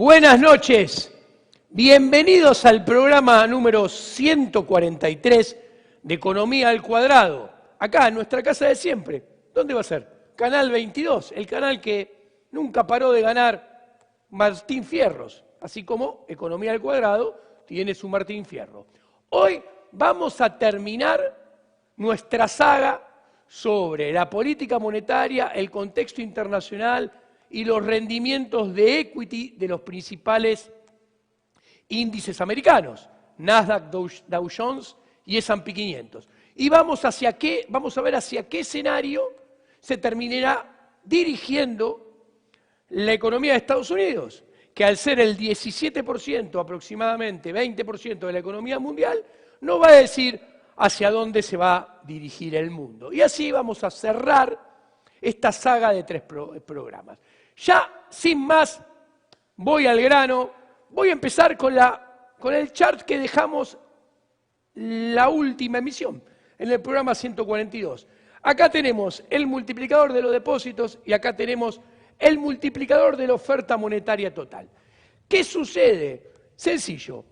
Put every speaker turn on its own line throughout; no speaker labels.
Buenas noches, bienvenidos al programa número 143 de Economía al Cuadrado, acá en nuestra casa de siempre. ¿Dónde va a ser? Canal 22, el canal que nunca paró de ganar Martín Fierros, así como Economía al Cuadrado tiene su Martín Fierro. Hoy vamos a terminar nuestra saga sobre la política monetaria, el contexto internacional y los rendimientos de equity de los principales índices americanos, Nasdaq, Dow Jones y S&P 500. Y vamos a ver hacia qué escenario se terminará dirigiendo la economía de Estados Unidos, que al ser el 17% aproximadamente, 20% de la economía mundial, nos va a decir hacia dónde se va a dirigir el mundo. Y así vamos a cerrar esta saga de 3 programas. Ya, sin más, voy al grano. Voy a empezar con el chart que dejamos la última emisión, en el programa 142. Acá tenemos el multiplicador de los depósitos y acá tenemos el multiplicador de la oferta monetaria total. ¿Qué sucede? Sencillo.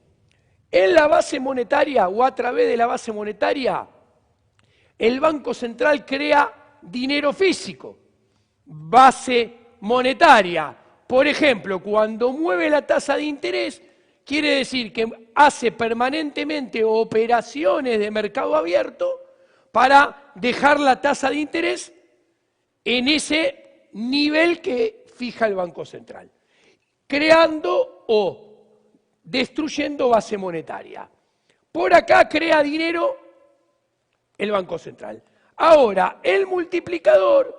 En la base monetaria o a través de la base monetaria, el Banco Central crea dinero físico, base monetaria. Por ejemplo, cuando mueve la tasa de interés, quiere decir que hace permanentemente operaciones de mercado abierto para dejar la tasa de interés en ese nivel que fija el Banco Central, creando o destruyendo base monetaria. Por acá crea dinero el Banco Central. Ahora, el multiplicador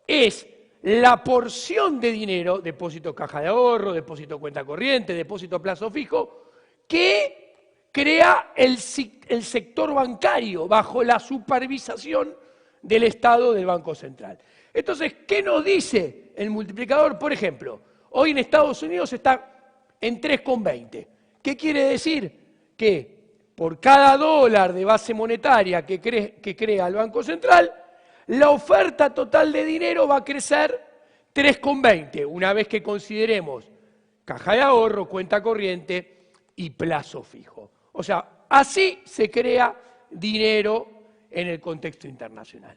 es la porción de dinero, depósito caja de ahorro, depósito cuenta corriente, depósito a plazo fijo, que crea el sector bancario bajo la supervisación del Estado del Banco Central. Entonces, ¿qué nos dice el multiplicador? Por ejemplo, hoy en Estados Unidos está en 3,20. ¿Qué quiere decir? Que por cada dólar de base monetaria que crea el Banco Central, la oferta total de dinero va a crecer 3,20, una vez que consideremos caja de ahorro, cuenta corriente y plazo fijo. O sea, así se crea dinero en el contexto internacional.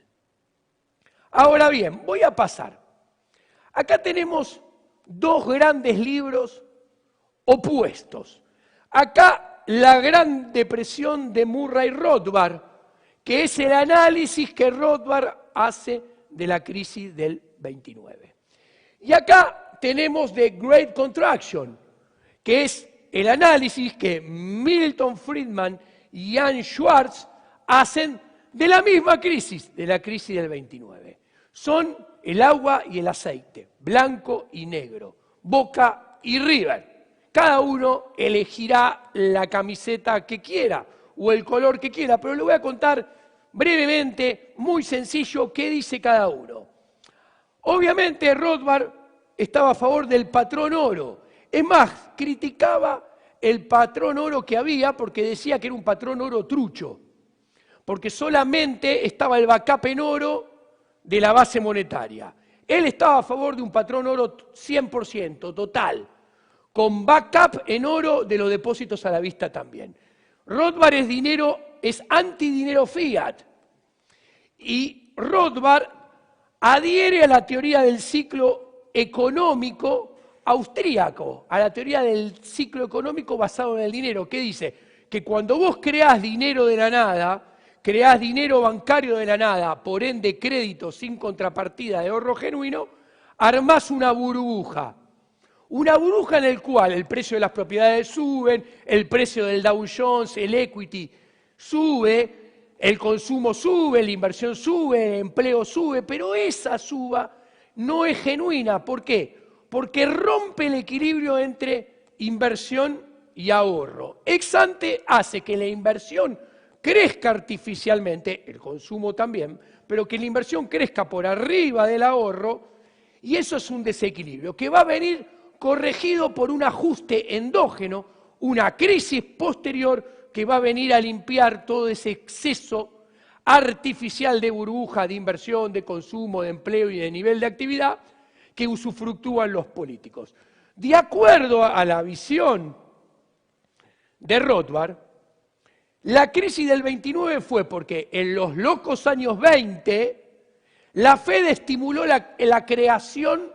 Ahora bien, voy a pasar. Acá tenemos dos grandes libros opuestos. Acá la Gran Depresión de Murray Rothbard, que es el análisis que Rothbard hace de la crisis del 29. Y acá tenemos The Great Contraction, que es el análisis que Milton Friedman y Ian Schwartz hacen de la misma crisis, de la crisis del 29. Son el agua y el aceite, blanco y negro, Boca y River. Cada uno elegirá la camiseta que quiera o el color que quiera, pero le voy a contar brevemente, muy sencillo, qué dice cada uno. Obviamente Rothbard estaba a favor del patrón oro. Es más, criticaba el patrón oro que había porque decía que era un patrón oro trucho, porque solamente estaba el backup en oro de la base monetaria. Él estaba a favor de un patrón oro 100%, total, con backup en oro de los depósitos a la vista también. Rothbard es antidinero fiat. Y Rothbard adhiere a la teoría del ciclo económico austríaco, a la teoría del ciclo económico basado en el dinero, que dice que cuando vos creás dinero de la nada, creás dinero bancario de la nada, por ende crédito sin contrapartida de ahorro genuino, armás una burbuja. Una burbuja en la cual el precio de las propiedades suben, el precio del Dow Jones, el equity sube, el consumo sube, la inversión sube, el empleo sube, pero esa suba no es genuina. ¿Por qué? Porque rompe el equilibrio entre inversión y ahorro. Ex ante hace que la inversión crezca artificialmente, el consumo también, pero que la inversión crezca por arriba del ahorro, y eso es un desequilibrio que va a venir corregido por un ajuste endógeno, una crisis posterior que va a venir a limpiar todo ese exceso artificial de burbuja, de inversión, de consumo, de empleo y de nivel de actividad que usufructúan los políticos. De acuerdo a la visión de Rothbard, la crisis del 29 fue porque en los locos años 20 la Fed estimuló la creación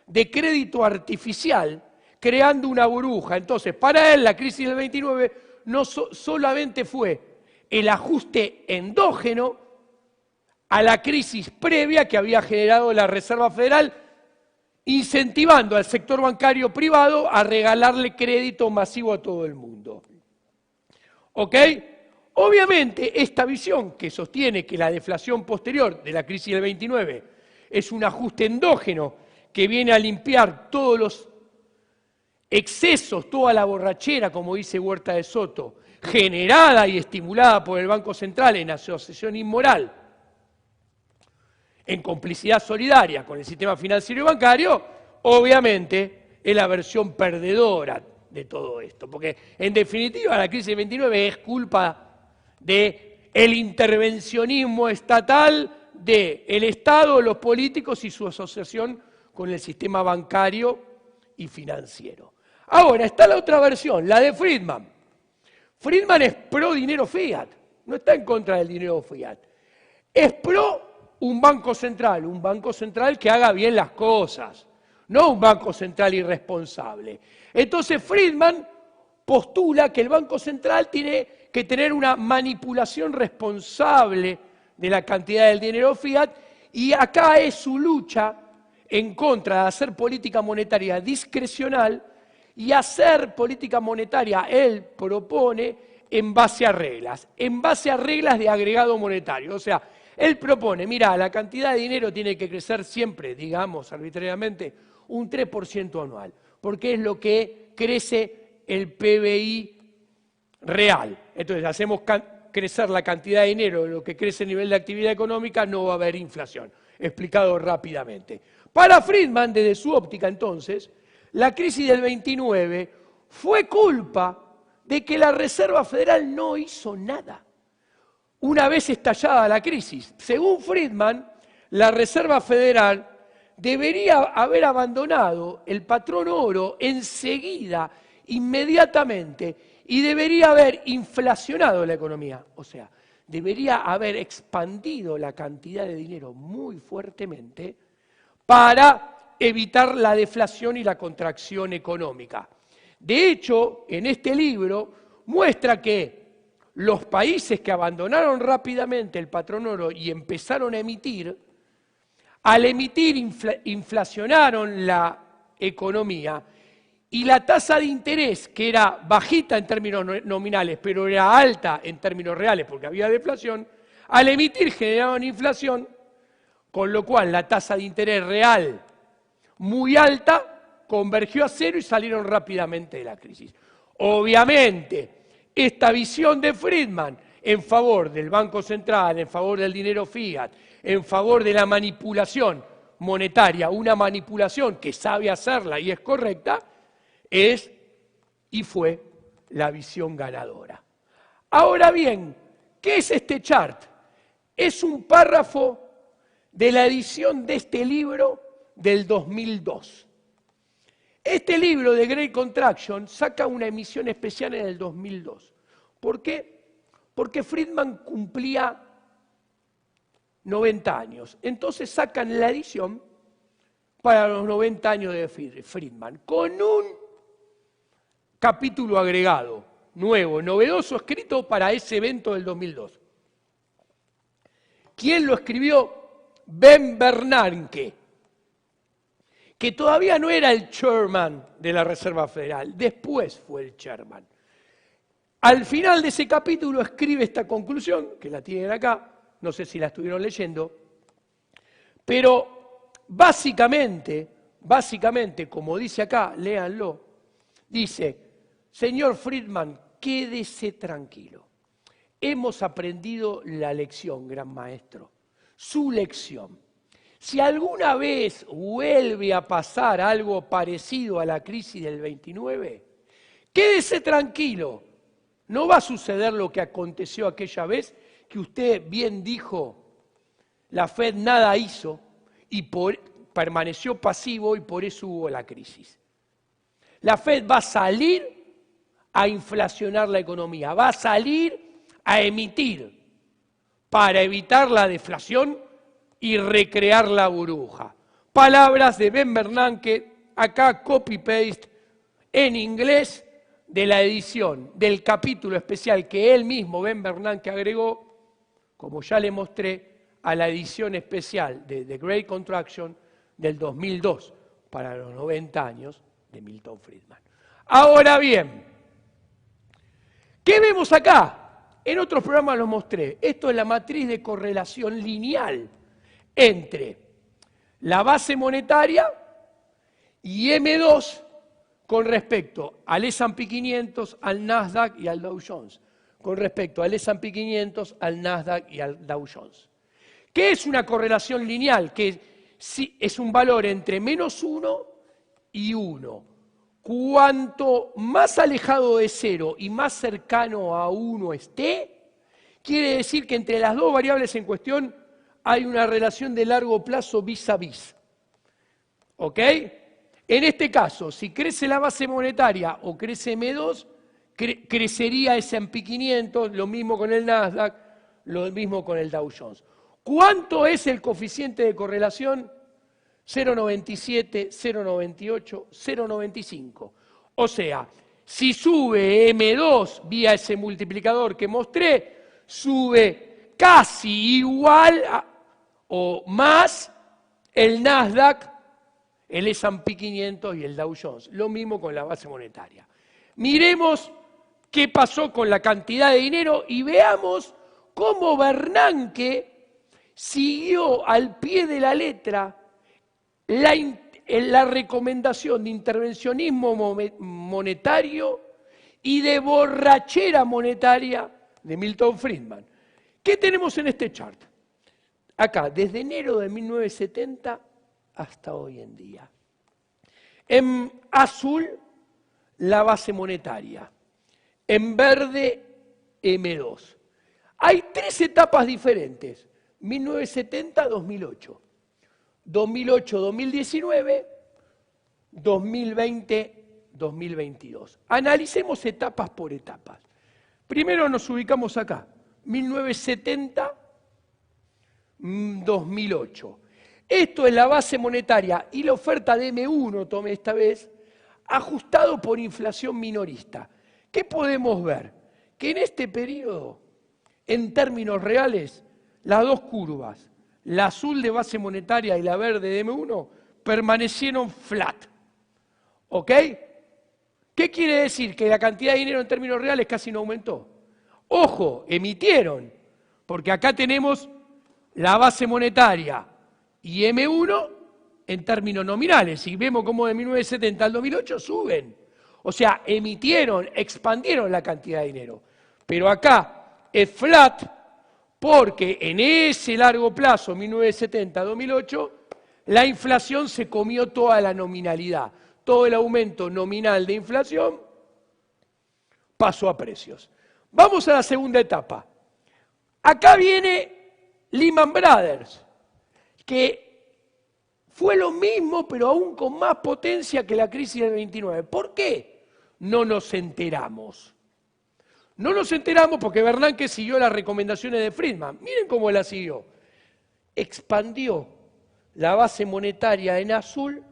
de crédito artificial, creando una burbuja. Entonces, para él la crisis del 29 no solamente fue el ajuste endógeno a la crisis previa que había generado la Reserva Federal, incentivando al sector bancario privado a regalarle crédito masivo a todo el mundo. ¿Ok? Obviamente, esta visión que sostiene que la deflación posterior de la crisis del 29 es un ajuste endógeno que viene a limpiar todos los excesos, toda la borrachera, como dice Huerta de Soto, generada y estimulada por el Banco Central en asociación inmoral, en complicidad solidaria con el sistema financiero y bancario, obviamente es la versión perdedora de todo esto. Porque, en definitiva, la crisis del 29 es culpa del intervencionismo estatal, del Estado, los políticos y su asociación con el sistema bancario y financiero. Ahora, está la otra versión, la de Friedman. Friedman es pro dinero fiat, no está en contra del dinero fiat. Es pro un banco central que haga bien las cosas, no un banco central irresponsable. Entonces Friedman postula que el Banco Central tiene que tener una manipulación responsable de la cantidad del dinero fiat, y acá es su lucha en contra de hacer política monetaria discrecional y hacer política monetaria, él propone, en base a reglas de agregado monetario. O sea, él propone, mira, la cantidad de dinero tiene que crecer siempre, digamos arbitrariamente, un 3% anual, porque es lo que crece el PBI real. Entonces, hacemos crecer la cantidad de dinero, lo que crece el nivel de actividad económica, no va a haber inflación. Explicado rápidamente. Para Friedman, desde su óptica entonces, la crisis del 29 fue culpa de que la Reserva Federal no hizo nada. Una vez estallada la crisis, según Friedman, la Reserva Federal debería haber abandonado el patrón oro enseguida, inmediatamente, y debería haber inflacionado la economía. O sea, debería haber expandido la cantidad de dinero muy fuertemente para evitar la deflación y la contracción económica. De hecho, en este libro muestra que los países que abandonaron rápidamente el patrón oro y empezaron a emitir, al emitir inflacionaron la economía, y la tasa de interés, que era bajita en términos nominales, pero era alta en términos reales porque había deflación, al emitir generaban inflación, con lo cual la tasa de interés real muy alta convergió a cero y salieron rápidamente de la crisis. Obviamente, esta visión de Friedman en favor del Banco Central, en favor del dinero fiat, en favor de la manipulación monetaria, una manipulación que sabe hacerla y es correcta, es y fue la visión ganadora. Ahora bien, ¿qué es este chart? Es un párrafo de la edición de este libro del 2002. Este libro de Great Contraction saca una emisión especial en el 2002. ¿Por qué? Porque Friedman cumplía 90 años. Entonces sacan la edición para los 90 años de Friedman, con un capítulo agregado, nuevo, novedoso, escrito para ese evento del 2002. ¿Quién lo escribió? Ben Bernanke, que todavía no era el chairman de la Reserva Federal, después fue el chairman. Al final de ese capítulo escribe esta conclusión, que la tienen acá, no sé si la estuvieron leyendo, pero básicamente, como dice acá, léanlo, dice: señor Friedman, quédese tranquilo. Hemos aprendido la lección, gran maestro, su lección. Si alguna vez vuelve a pasar algo parecido a la crisis del 29, quédese tranquilo. No va a suceder lo que aconteció aquella vez, que usted bien dijo, la Fed nada hizo y permaneció pasivo y por eso hubo la crisis. La Fed va a salir a inflacionar la economía, va a salir a emitir para evitar la deflación y recrear la burbuja. Palabras de Ben Bernanke, acá copy-paste en inglés de la edición del capítulo especial que él mismo, Ben Bernanke, agregó, como ya le mostré, a la edición especial de The Great Contraction del 2002, para los 90 años de Milton Friedman. Ahora bien, ¿qué vemos acá? En otros programas lo mostré. Esto es la matriz de correlación lineal entre la base monetaria y M2 con respecto al S&P 500, al Nasdaq y al Dow Jones. Con respecto al S&P 500, al Nasdaq y al Dow Jones. ¿Qué es una correlación lineal? Que es un valor entre -1 y 1. Cuanto más alejado de 0 y más cercano a 1 esté, quiere decir que entre las dos variables en cuestión hay una relación de largo plazo vis a vis. ¿Ok? En este caso, si crece la base monetaria o crece M2, crecería S&P 500, lo mismo con el Nasdaq, lo mismo con el Dow Jones. ¿Cuánto es el coeficiente de correlación? 0,97, 0,98, 0,95. O sea, si sube M2 vía ese multiplicador que mostré, sube casi igual o más el Nasdaq, el S&P 500 y el Dow Jones. Lo mismo con la base monetaria. Miremos qué pasó con la cantidad de dinero y veamos cómo Bernanke siguió al pie de la letra la recomendación de intervencionismo monetario y de borrachera monetaria de Milton Friedman. ¿Qué tenemos en este chart? Acá, desde enero de 1970 hasta hoy en día. En azul, la base monetaria. En verde, M2. Hay tres etapas diferentes. 1970-2008. 2008-2019, 2020-2022. Analicemos etapas por etapas. Primero nos ubicamos acá, 1970-2008. Esto es la base monetaria y la oferta de M1, tomé esta vez, ajustado por inflación minorista. ¿Qué podemos ver? Que en este periodo, en términos reales, las dos curvas, la azul de base monetaria y la verde de M1, permanecieron flat. ¿Ok? ¿Qué quiere decir? Que la cantidad de dinero en términos reales casi no aumentó. Ojo, emitieron, porque acá tenemos la base monetaria y M1 en términos nominales. Y vemos cómo de 1970 al 2008 suben. O sea, emitieron, expandieron la cantidad de dinero. Pero acá es flat, porque en ese largo plazo, 1970-2008, la inflación se comió toda la nominalidad. Todo el aumento nominal de inflación pasó a precios. Vamos a la segunda etapa. Acá viene Lehman Brothers, que fue lo mismo, pero aún con más potencia que la crisis del 29. ¿Por qué no nos enteramos? No nos enteramos porque Bernanke siguió las recomendaciones de Friedman. Miren cómo la siguió. Expandió la base monetaria en azul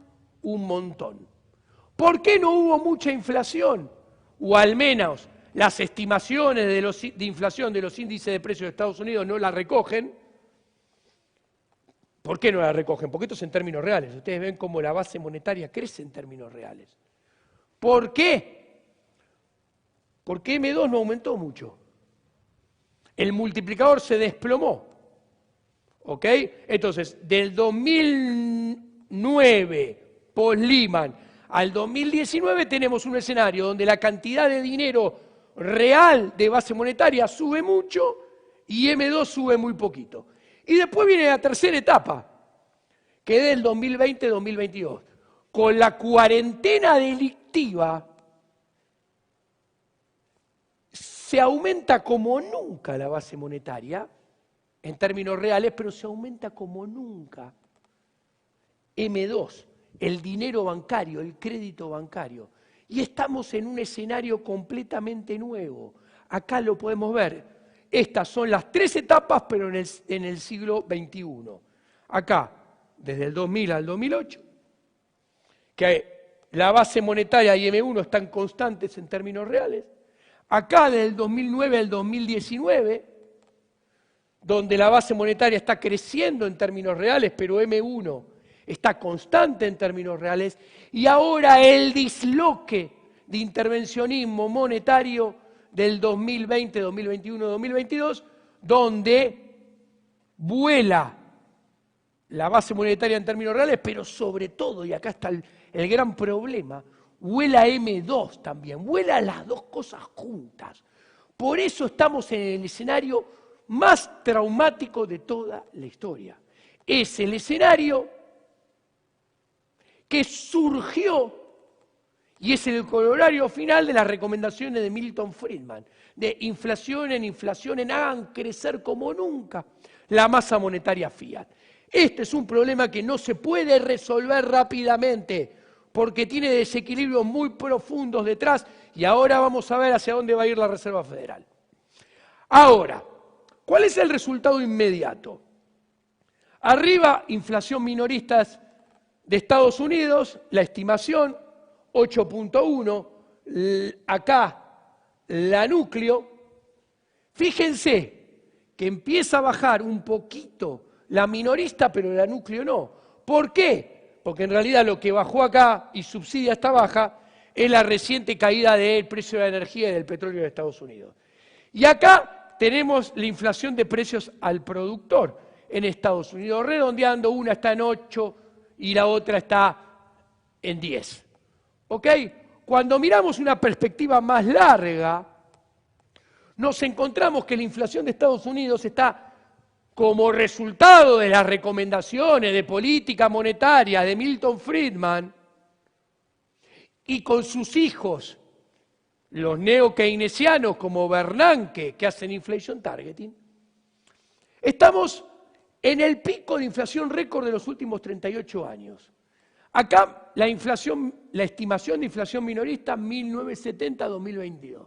un montón. ¿Por qué no hubo mucha inflación? O al menos las estimaciones de inflación de los índices de precios de Estados Unidos no la recogen. ¿Por qué no la recogen? Porque esto es en términos reales. Ustedes ven cómo la base monetaria crece en términos reales. ¿Por qué? Porque M2 no aumentó mucho. El multiplicador se desplomó. ¿Ok? Entonces, del 2009, post-Lehman, al 2019 tenemos un escenario donde la cantidad de dinero real de base monetaria sube mucho y M2 sube muy poquito. Y después viene la tercera etapa, que es del 2020-2022. Con la cuarentena delictiva, se aumenta como nunca la base monetaria, en términos reales, pero se aumenta como nunca M2, el dinero bancario, el crédito bancario. Y estamos en un escenario completamente nuevo. Acá lo podemos ver. Estas son las 3 etapas, pero en el siglo XXI. Acá, desde el 2000 al 2008, que la base monetaria y M1 están constantes en términos reales. Acá, desde el 2009 al 2019, donde la base monetaria está creciendo en términos reales, pero M1 está constante en términos reales, y ahora el disloque de intervencionismo monetario del 2020, 2021, 2022, donde vuela la base monetaria en términos reales, pero sobre todo, y acá está el gran problema, vuela M2 también, vuela las dos cosas juntas. Por eso estamos en el escenario más traumático de toda la historia. Es el escenario que surgió y es el corolario final de las recomendaciones de Milton Friedman, de inflación, hagan crecer como nunca la masa monetaria fiat. Este es un problema que no se puede resolver rápidamente porque tiene desequilibrios muy profundos detrás y ahora vamos a ver hacia dónde va a ir la Reserva Federal. Ahora, ¿cuál es el resultado inmediato? Arriba, inflación minorista de Estados Unidos, la estimación 8.1, acá la núcleo. Fíjense que empieza a bajar un poquito la minorista, pero la núcleo no. ¿Por qué? Porque en realidad lo que bajó acá y subsidia esta baja es la reciente caída del precio de la energía y del petróleo de Estados Unidos. Y acá tenemos la inflación de precios al productor en Estados Unidos, redondeando, una está en 8 y la otra está en 10. ¿Ok? Cuando miramos una perspectiva más larga, nos encontramos que la inflación de Estados Unidos está como resultado de las recomendaciones de política monetaria de Milton Friedman y con sus hijos, los neo-keynesianos como Bernanke, que hacen inflation targeting, estamos en el pico de inflación récord de los últimos 38 años. Acá la estimación de inflación minorista 1970-2022.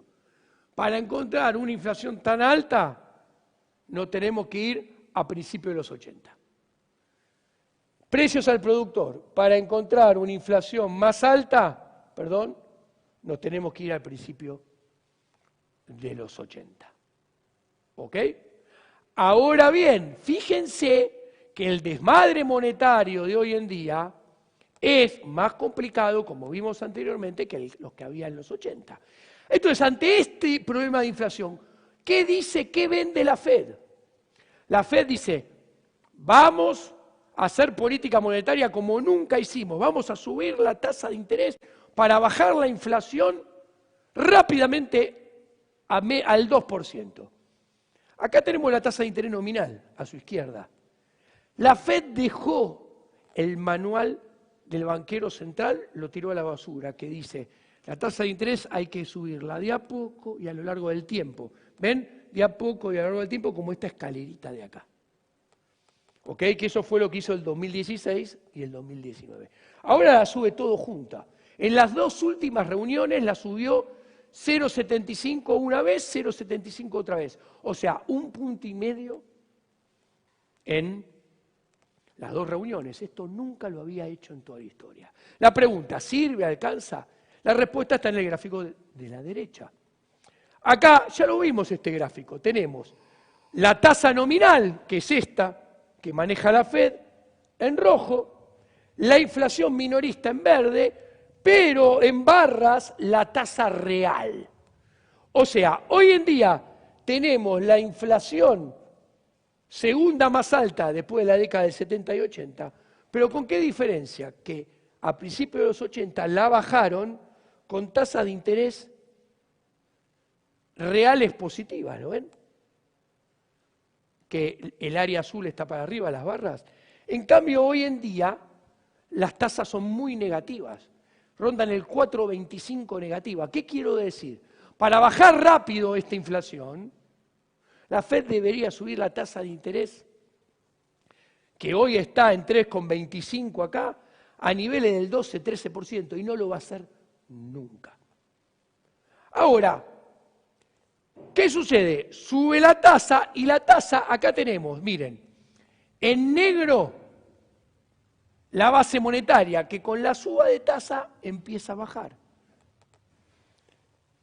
Para encontrar una inflación tan alta, no tenemos que ir a principios de los 80. Precios al productor. Para encontrar una inflación más alta, nos tenemos que ir al principio de los 80. ¿Ok? Ahora bien, fíjense que el desmadre monetario de hoy en día es más complicado, como vimos anteriormente, que los que había en los 80. Entonces, ante este problema de inflación, ¿qué dice, qué vende la Fed? La Fed dice, vamos a hacer política monetaria como nunca hicimos, vamos a subir la tasa de interés para bajar la inflación rápidamente al 2%. Acá tenemos la tasa de interés nominal, a su izquierda. La Fed dejó el manual del banquero central, lo tiró a la basura, que dice, la tasa de interés hay que subirla de a poco y a lo largo del tiempo. ¿Ven? De a poco y a lo largo del tiempo, como esta escalerita de acá. ¿Ok? Que eso fue lo que hizo el 2016 y el 2019. Ahora la sube todo junta. En las dos últimas reuniones la subió 0,75 una vez, 0,75 otra vez. O sea, 1,5 puntos en las dos reuniones. Esto nunca lo había hecho en toda la historia. La pregunta, ¿sirve, alcanza? La respuesta está en el gráfico de la derecha. Acá ya lo vimos este gráfico. Tenemos la tasa nominal, que es esta, que maneja la Fed, en rojo, la inflación minorista en verde, pero en barras la tasa real. O sea, hoy en día tenemos la inflación segunda más alta después de la década del 70 y 80, pero ¿con qué diferencia? Que a principios de los 80 la bajaron con tasas de interés reales positivas, ¿lo ven? Que el área azul está para arriba, las barras. En cambio, hoy en día, las tasas son muy negativas. Rondan el 4,25 negativa. ¿Qué quiero decir? Para bajar rápido esta inflación, la Fed debería subir la tasa de interés, que hoy está en 3,25 acá, a niveles del 12-13%, y no lo va a hacer Nunca. Ahora, ¿qué sucede? Sube la tasa y la tasa, acá tenemos, miren, en negro la base monetaria, que con la suba de tasa empieza a bajar.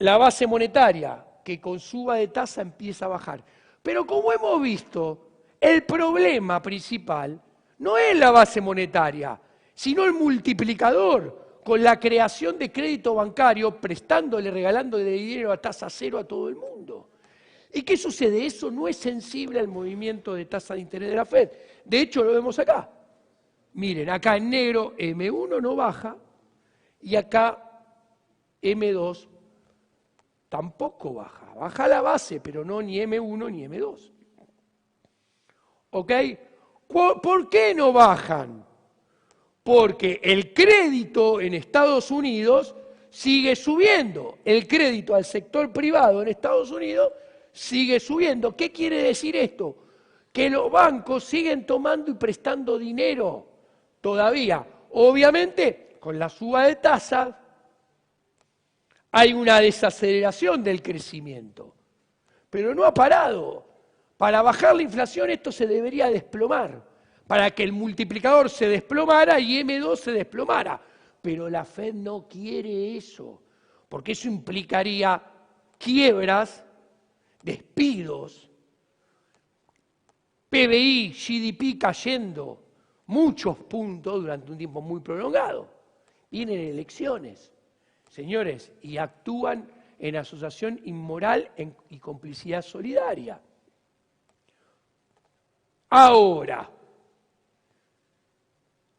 La base monetaria, que con suba de tasa empieza a bajar. Pero como hemos visto, el problema principal no es la base monetaria, sino el multiplicador con la creación de crédito bancario, prestándole, regalándole dinero a tasa cero a todo el mundo. ¿Y qué sucede? Eso no es sensible al movimiento de tasa de interés de la Fed. De hecho, lo vemos acá. Miren, acá en negro M1 no baja y acá M2 tampoco baja. Baja la base, pero no ni M1 ni M2. ¿Ok? ¿Por qué no bajan? Porque el crédito en Estados Unidos sigue subiendo. El crédito al sector privado en Estados Unidos sigue subiendo. ¿Qué quiere decir esto? Que los bancos siguen tomando y prestando dinero todavía. Obviamente, con la suba de tasas, hay una desaceleración del crecimiento. Pero no ha parado. Para bajar la inflación esto se debería desplomar. Para que el multiplicador se desplomara y M2 se desplomara. Pero la Fed no quiere eso. Porque eso implicaría quiebras, despidos, PBI, GDP cayendo muchos puntos durante un tiempo muy prolongado. Vienen elecciones, señores, y actúan en asociación inmoral y complicidad solidaria. Ahora,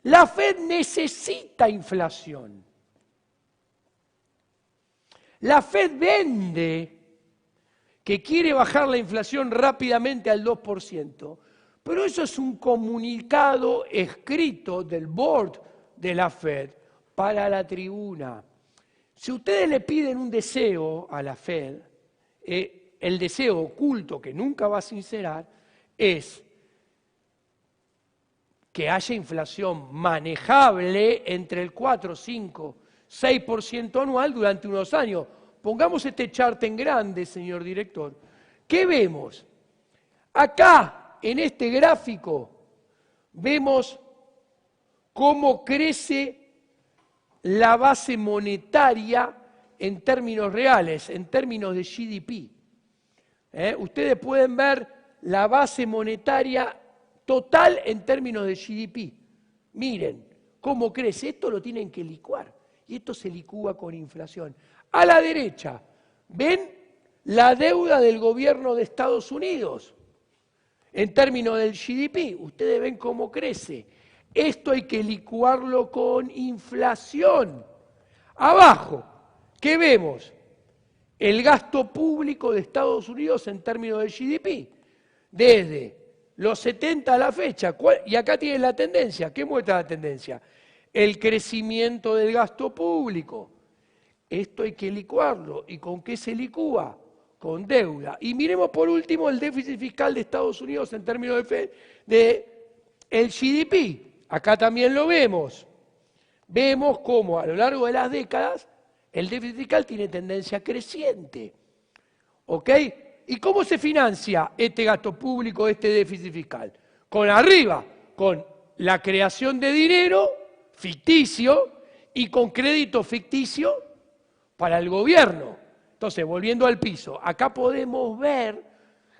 la Fed necesita inflación. La Fed vende que quiere bajar la inflación rápidamente al 2%, pero eso es un comunicado escrito del board de la Fed para la tribuna. Si ustedes le piden un deseo a la Fed, el deseo oculto que nunca va a sincerar es que haya inflación manejable entre el 4, 5, 6% anual durante unos años. Pongamos este chart en grande, señor director. ¿Qué vemos? Acá, en este gráfico, vemos cómo crece la base monetaria en términos reales, en términos de GDP. Ustedes pueden ver la base monetaria total en términos de GDP. Miren cómo crece. Esto lo tienen que licuar. Y esto se licúa con inflación. A la derecha, ¿ven la deuda del gobierno de Estados Unidos? En términos del GDP, ustedes ven cómo crece. Esto hay que licuarlo con inflación. Abajo, ¿qué vemos? El gasto público de Estados Unidos en términos del GDP. Desde los 70 a la fecha. Y acá tienen la tendencia. ¿Qué muestra la tendencia? El crecimiento del gasto público. Esto hay que licuarlo. ¿Y con qué se licúa? Con deuda. Y miremos por último el déficit fiscal de Estados Unidos en términos de el GDP. Acá también lo vemos. Vemos cómo a lo largo de las décadas el déficit fiscal tiene tendencia creciente. ¿Ok? ¿Y cómo se financia este gasto público, este déficit fiscal? Con la creación de dinero ficticio y con crédito ficticio para el gobierno. Entonces, volviendo al piso, acá podemos ver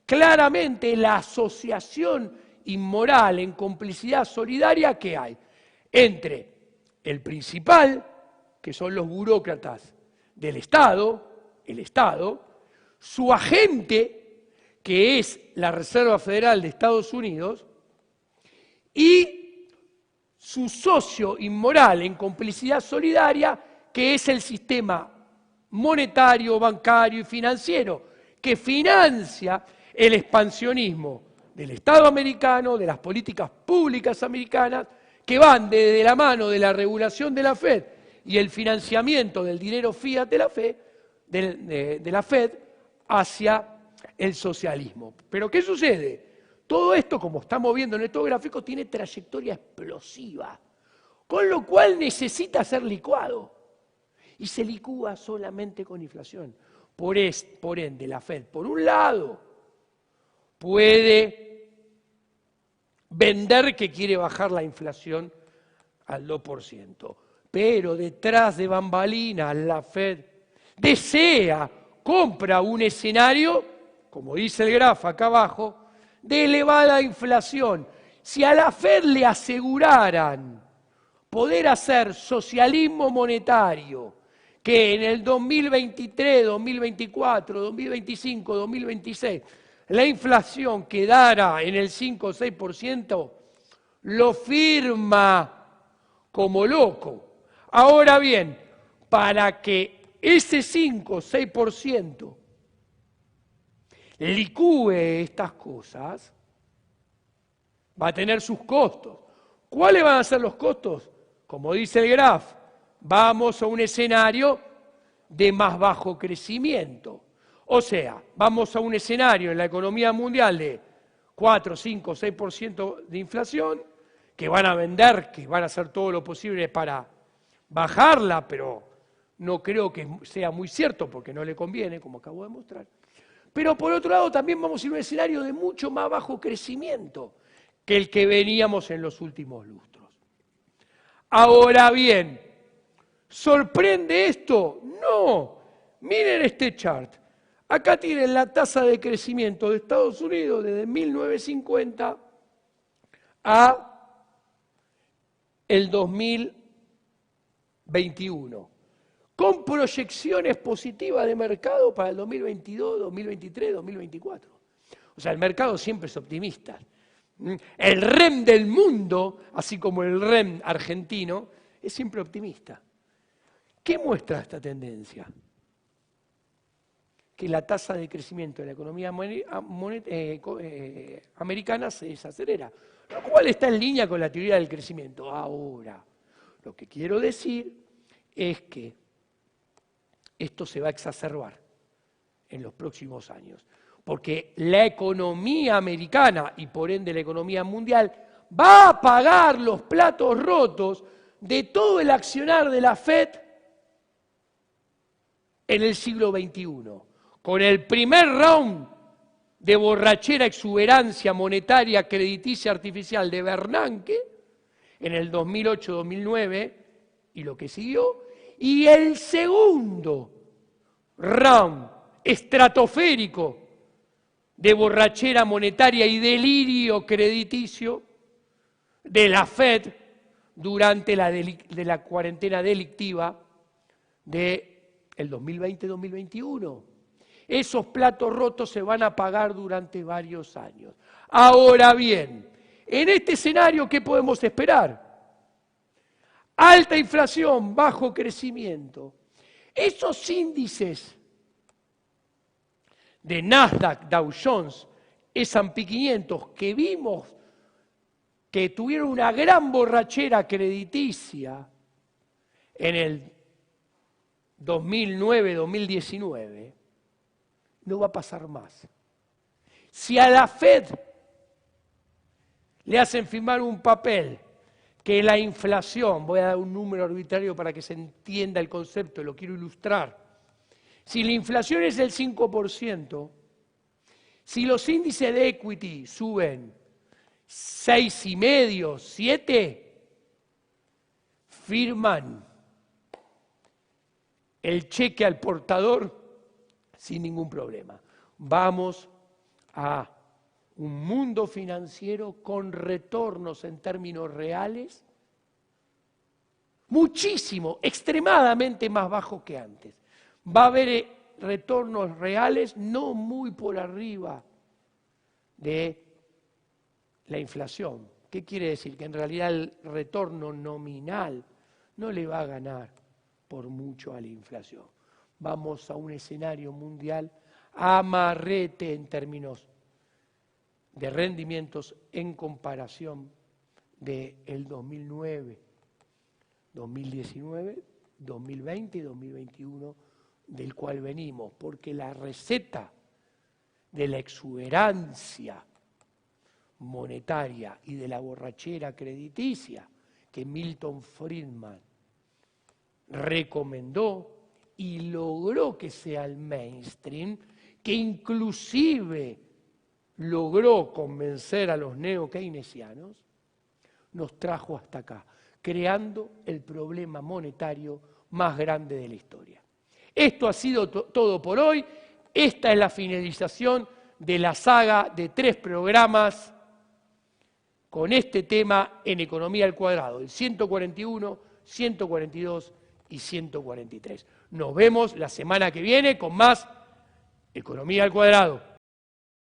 claramente la asociación inmoral en complicidad solidaria que hay entre el principal, que son los burócratas del Estado, el Estado, su agente, que es la Reserva Federal de Estados Unidos, y su socio inmoral en complicidad solidaria, que es el sistema monetario, bancario y financiero, que financia el expansionismo del Estado americano, de las políticas públicas americanas, que van desde la mano de la regulación de la Fed y el financiamiento del dinero fiat de la Fed, hacia el socialismo. ¿Pero qué sucede? Todo esto, como estamos viendo en estos gráficos, tiene trayectoria explosiva, con lo cual necesita ser licuado. y se licúa solamente con inflación. Por ende, la Fed, por un lado, puede vender que quiere bajar la inflación al 2%, pero detrás de bambalinas la Fed compra un escenario, como dice el grafo acá abajo, de elevada inflación. Si a la Fed le aseguraran poder hacer socialismo monetario, que en el 2023, 2024, 2025, 2026, la inflación quedara en el 5 o 6%, lo firma como loco. Ahora bien, para que ese 5 o 6% licúe estas cosas, va a tener sus costos. ¿Cuáles van a ser los costos? Como dice el graf, vamos a un escenario de más bajo crecimiento. O sea, vamos a un escenario en la economía mundial de 4, 5, 6% de inflación, que van a vender, que van a hacer todo lo posible para bajarla, pero no creo que sea muy cierto porque no le conviene, como acabo de mostrar. Pero por otro lado también vamos a ir a un escenario de mucho más bajo crecimiento que el que veníamos en los últimos lustros. Ahora bien, ¿sorprende esto? No. Miren este chart. Acá tienen la tasa de crecimiento de Estados Unidos desde 1950 a el 2021, con proyecciones positivas de mercado para el 2022, 2023, 2024. O sea, el mercado siempre es optimista. El REM del mundo, así como el REM argentino, es siempre optimista. ¿Qué muestra esta tendencia? Que la tasa de crecimiento de la economía americana se desacelera, lo cual está en línea con la teoría del crecimiento. Ahora, lo que quiero decir es que esto se va a exacerbar en los próximos años, porque la economía americana y por ende la economía mundial va a pagar los platos rotos de todo el accionar de la Fed en el siglo XXI. Con el primer round de borrachera, exuberancia monetaria, crediticia artificial de Bernanke, en el 2008-2009 y lo que siguió, y el segundo round estratosférico de borrachera monetaria y delirio crediticio de la Fed durante la cuarentena delictiva del 2020-2021. Esos platos rotos se van a pagar durante varios años. Ahora bien, en este escenario, ¿qué podemos esperar? Alta inflación, bajo crecimiento. Esos índices de Nasdaq, Dow Jones, S&P 500 que vimos que tuvieron una gran borrachera crediticia en el 2009-2019, no va a pasar más. Si a la Fed le hacen firmar un papel que la inflación, voy a dar un número arbitrario para que se entienda el concepto, lo quiero ilustrar. Si la inflación es del 5%, si los índices de equity suben 6,5, 7, firman el cheque al portador sin ningún problema. Vamos a un mundo financiero con retornos en términos reales muchísimo, extremadamente más bajos que antes. Va a haber retornos reales no muy por arriba de la inflación. ¿Qué quiere decir? Que en realidad el retorno nominal no le va a ganar por mucho a la inflación. Vamos a un escenario mundial amarrete en términos de rendimientos en comparación del 2009, 2019, 2020 y 2021, del cual venimos, porque la receta de la exuberancia monetaria y de la borrachera crediticia que Milton Friedman recomendó y logró que sea el mainstream, que inclusive logró convencer a los neo-keynesianos, nos trajo hasta acá, creando el problema monetario más grande de la historia. Esto ha sido todo por hoy. Esta es la finalización de la saga de 3 programas con este tema en Economía al Cuadrado, el 141, 142 y 143. Nos vemos la semana que viene con más Economía al Cuadrado.